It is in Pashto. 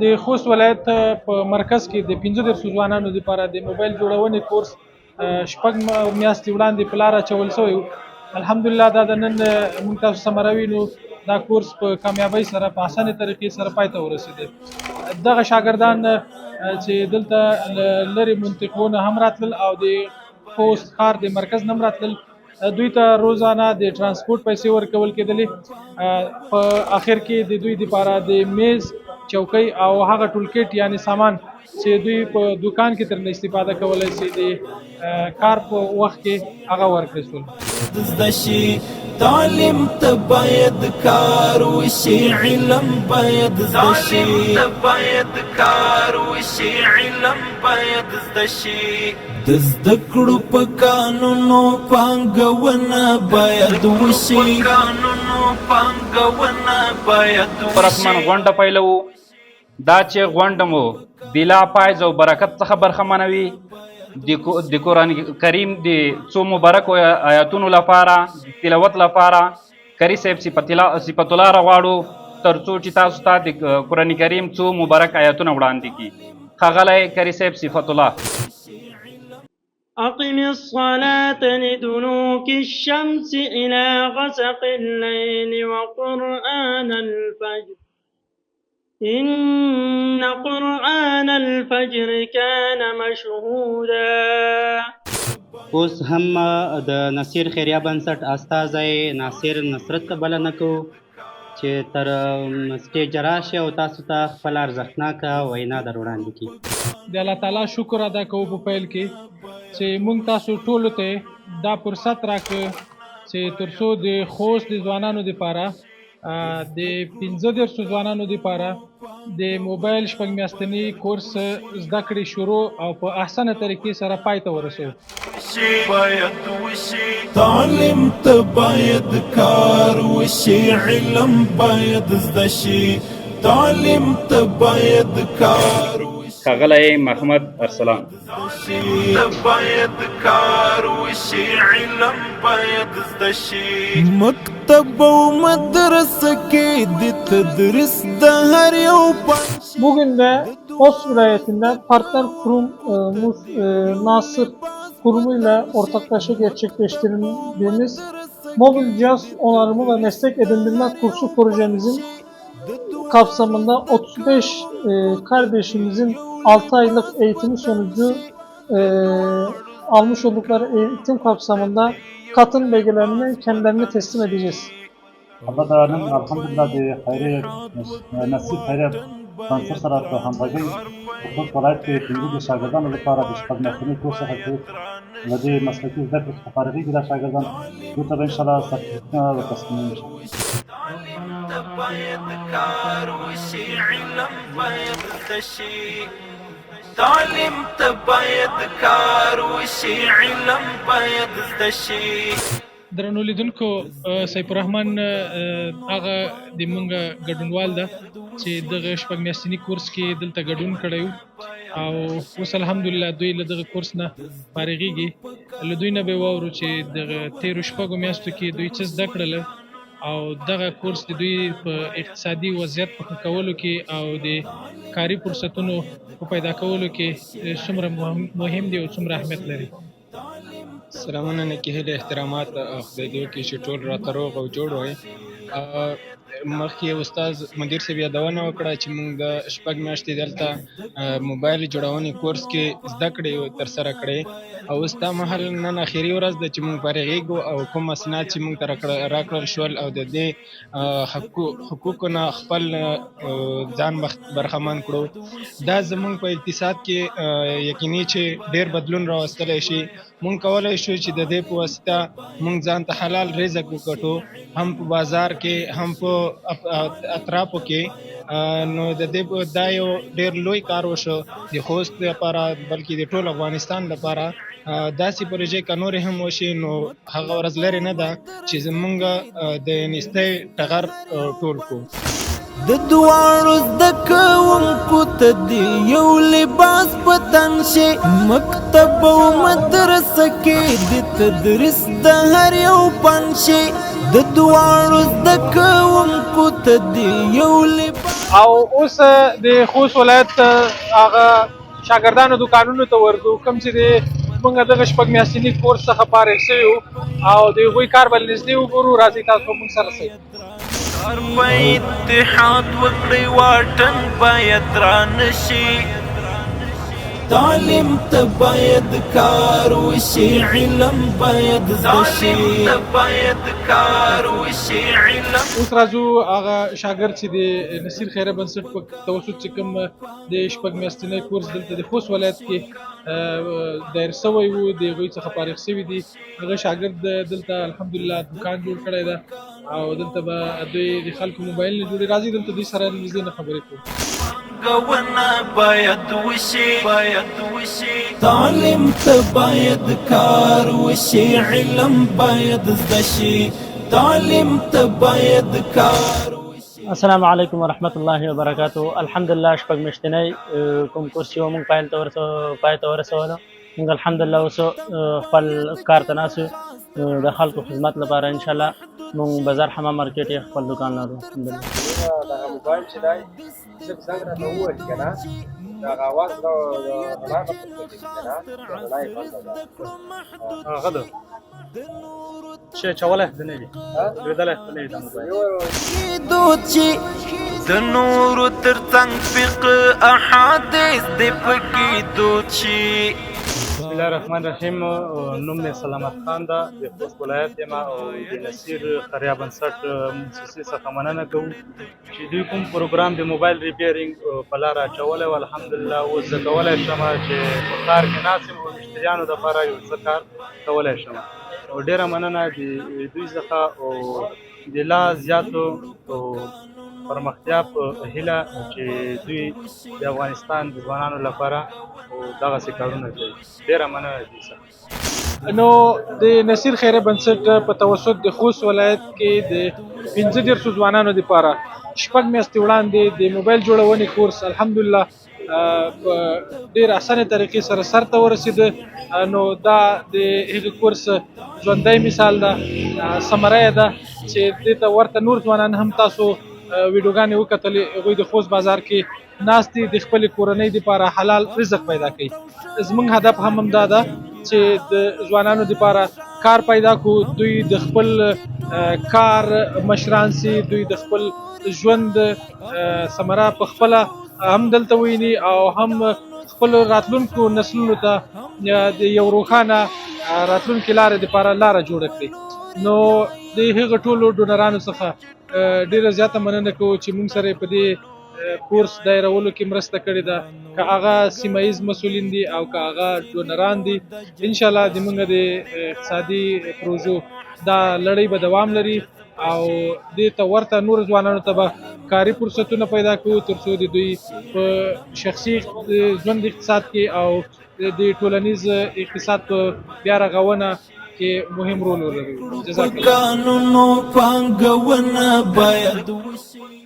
د خوست ولایت په مرکز کې د 15 ځوانانو لپاره د موبایل جوړونې کورس شپږ میاشتې وړاندې په لاره اچول شوی و. الحمدلله دا د نن موږ تاسو ثمره وینو. دا کورس په کامیابۍ سره په اسانه طریقې سره پای ته ورسېدی. دغه شاګردان چې دلته له لرې منطقو نه هم راتلل او د خوست ښار د مرکز نه هم راتلل، دوی ته روزانه د ترانسپورټ پیسې ورکول کېدلې. په آخر کې د دوی لپاره د میز، چوکۍ او هغه ټول کټ یعنی سامان چې دوی په دکان کې ترنه استفاده کولی شي د کار په وخت کې هغه ورکړل شول. زده شي تعلیم ته باید کار وشي، علم باید زده شي، تعلیم ته باید کار وشي، علم باید زده شي. د زده کړو په قانونو پانګونه باید وشي، قانونو پانګونه باید وشي. رسمن غونډه پیلوو. دا چې غونډه مو بلا فایض او برکت څخه برخمنوي، د قرآن کریم د څو مبارکو آیاتونو لپاره تلاوت لپاره کری صاحب صفت الله راغواړو تر څو چې تاسو ته د قرآن کریم څو مبارک آیاتونه وړاندې کړي. ښاغلی کری صاحب صفت الله. أقم الصلاة لدلوك الشمس إلى غسق الليل وقرآن الفجر إن قرآن الفجر كان مشهودا. اوس هم د نصیر خیریه بنسټ استازی ناصر نصرت ته بلنه کوو چې تر سټیج راشي او تاسو ته خپل ارزښتناکه وینا در وړاندې کړي. د الله تعالی شکر ادا کوو په پیل کې چې موږ تاسو ټولو ته دا فرصت راکړ چې تر څو د خوست د ځوانانو لپاره د 15 ځوانانو لپاره د موبایل شپږ میاشتني کورس زده کړې شروع او په احسنه طریقې سره پای ته ورسوو. تعلیم ته باید کار وشي، علم باید زده شي، تعلیم ته باید کار وشي. ښاغلی محمد ارسلان. باید کار وشي، علم باید زده شي. مکتب او مدرسه کې د تدریس د هر یو Bugün de Ost vilayetinden partner kurum Nasır kurumuyla ortaklaşa gerçekleştirdiğimiz mobil cihaz onarımı ve meslek edindirme kursu projemizin kapsamında 35 kardeşimizin 6 aylık eğitimi sonucu almış oldukları eğitim kapsamında katın belgelerini kendilerine teslim edeceğiz. Abada'nın elhamdülillah de hayri nasip hayri kanser sırası hamdagi Okul Valayet ke Pingu şagirdان لپاره د شپږ میاشتني کورس څخه د دې مسلکي زده کړو څخه فارغ دي. دا شاګردان دوی ته به انشاءالله سرټیفیکټونه ورکړل شي. تعلیم ته باید کار وشي، علم باید زده شي. درنو لیدونکو، سیف الرحمن هغه د مونږ ګډونوال ده چې دغه شپږ میاشتني کورس کې دلته ګډون کړی و او اوس الحمدلله دوی له دغه کورس نه فارغېږي. له دوی نه به واورو چې دغه تېرو شپږو میاشتو کې دوی څه زده کړله او دغه کورس د دوی په اقتصادي وضعیت په ښه کولو کې او د کاري فرصتونو په پیدا کولو کې څومره مهم دی او څومره اهمیت لري. سلامونه، نیکې هیلې، احترامات خدای دې وکړي چې ټول راته روغ او جوړ وای. مخکې استاد مدیر صاحب یادونه وکړه چې موږ د شپږ میاشتې دلته موبایل جوړونې کورس کې زده کړې ترسره کړې او اوس دا مهال نن اخري ورځ ده چې موږ فارغېږو او کوم اسناد چې موږ ته راکړل شول او د دې حقوقو نه خپل ځان برخمن کړو. دا زموږ په اقتصاد کې یقیني چې ډېر بدلون راوستلی شي. موږ کولی شو چې د دې په واسطه موږ ځان ته حلال رزق وګټو، هم په بازار کې هم په اطرافو کې. نو د دې دا یو ډېر لوی کار وشو د خوست لپاره بلکې د ټول افغانستان لپاره. داسې پروژې که نورې هم وشي نو هغه ورځ لرې نه ده چې زمونږ د نیستۍ ټغر ټول کړو. د دواړو زده کوونکو ته دې یو لباس په تن شي، مکتب او مدرسه کې د تدریس د هر یو فن شي. د دواړو زده کوونکو ته دې یو لباس او اوس د خوست ولایت هغه شاګردانو دکانونو ته ورځو کوم چې د موږ دغه شپږ میاشتني کورس څخه فارغ شوي وو او د هغوی کار به نږدې وګورو. راځئ تاسو به موږ سره سئ. کار په اتحاد وکړئ واټن باید رانشي تعلیم ته باید کار وشي علم باید زده شي اوس راځو هغه شاګرد چې د نصیر خیره بنسټ په توسط چې کوم د شپږ میاشتنی کورس دلته د خوست ولایت کې دایر سوی وو د هغوی څخه فارغ شوي دي. هغه شاګرد دلته الحمدلله دکان جوړ کړی ده او دلته به دوی د خلکو موبایل نه جوړي. راځي دلته دوی سره نږدې نه خبرې کوو. باید وشي تعلیم ته باید کار وشي علم باید زده شي تعلیم ته باید کار وشي. السلام علیکم ورحمت الله وبرکاتو. الحمدلله شپږ میاشتنی کوم کورس یو موږ پای ته ورسولو. موږ الحمدلله اوس خپل کار ته ناست یو د خلکو خدمت لپاره. انشاءالله موږ بازار حمام مارکیټ یې خپل دوکان لرو. الحمدلله دغه موبایل چې دی زه زنګ راته وویل که نه دغه اواز د رڼا نه پورته کېږي که نه د رڼا یې بنده ده هغه ده چې اچولی ده نه وي لوېدلی خو نه وي دا موبایل د نورو تر څنګ فقه احادیث د پکې دود شي. بسم الله الرحمن الرحیم. نوم مې سلامت خان ده د خوست ولایت یم او د نصیر خیریه بنسټ موسسې څخه مننه کوو چې دوی کوم پروګرام د موبایل ریپیرینګ په لاره اچولی و. الحمدلله اوس زه کولی شم چې په کار کې ناست یم او مشتریانو دپاره یو څه کار کولی شم او ډېره مننه د دوی څخه او د لا زیاتو پرمختیا په هیله چې دوی د افغانستان د ځوانانو لپاره دغسې کارونه کوي. ډېره مننه دوی څخه. نو د نصیر خیره بنسټ په توسط د خوست ولایت کې د 15 ځوانانو دپاره شپږ میاشتې وړاندې د موبایل جوړونې کورس الحمدلله په ډېر اسانه طریقې سره سرته ورسېده. نو دا د هغه کورس ژوندی مثال ده، ثمره یې ده چې دې ته ورته نور ځوانان هم تاسو ویډیوګانې وکتلې هغوی د خوست بازار کې ناست دي د خپلې کورنۍ دپاره حلال رزق پیدا کوي. زموږ هدف هم همدا ده چې د ځوانانو دپاره کار پیدا کړو، دوی د خپل کار مشران سي، دوی د خپل ژوند ثمره په خپله هم دلته ویني او هم خپل راتلونکو نسلونو ته د یو روښانه راتلونکي لارې دپاره لاره جوړه کړي. نو د هغه ټولو ډونرانو څخه ډېره زیاته مننه کوو چې موږ سره په دې کورس دایرولو کې مرسته کړې ده، که هغه سیمه ییز مسؤلین دي او که هغه ډونران دي. انشاءالله د موږ د اقتصادي پروژو دا لړۍ به دوام لري او دې ته ورته نور ځوانانو ته به کاري فرصتونه پیدا کړو تر څو د دوی په شخصي ژوند اقتصاد کې او د ټولنیز اقتصاد په بیا رغونه کې مهم رول ولري. جزاک الله. قانونو پانګونه باید وشي.